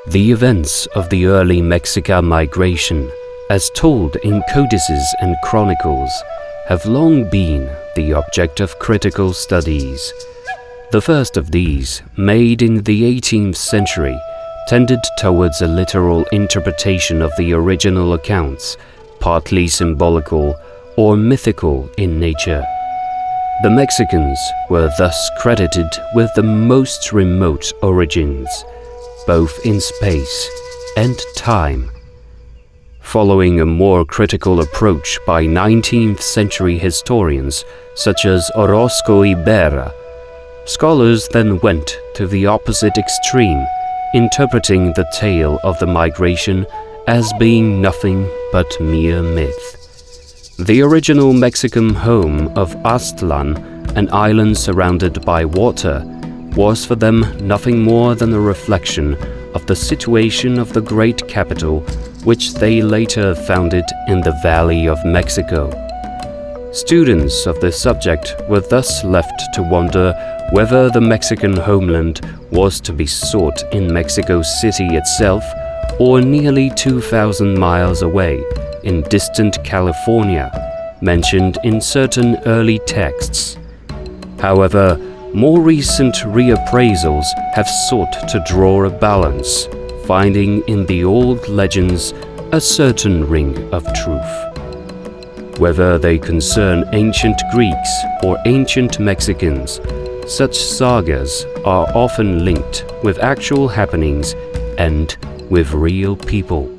The events of the early Mexica Migration, as told in codices and chronicles, have long been the object of critical studies. The first of these, made in the 18th century, tended towards a literal interpretation of the original accounts, partly symbolical or mythical in nature. The Mexicans were thus credited with the most remote origins, both in space and time. Following a more critical approach by 19th century historians such as Orozco y Berra, scholars then went to the opposite extreme, interpreting the tale of the migration as being nothing but mere myth. The original Mexican home of Aztlan, an island surrounded by water, was for them nothing more than a reflection of the situation of the great capital, which they later founded in the Valley of Mexico. Students of the subject were thus left to wonder whether the Mexican homeland was to be sought in Mexico City itself or nearly 2,000 miles away in distant California, mentioned in certain early texts. However, more recent reappraisals have sought to draw a balance, finding in the old legends a certain ring of truth. Whether they concern ancient Greeks or ancient Mexicans, such sagas are often linked with actual happenings and with real people.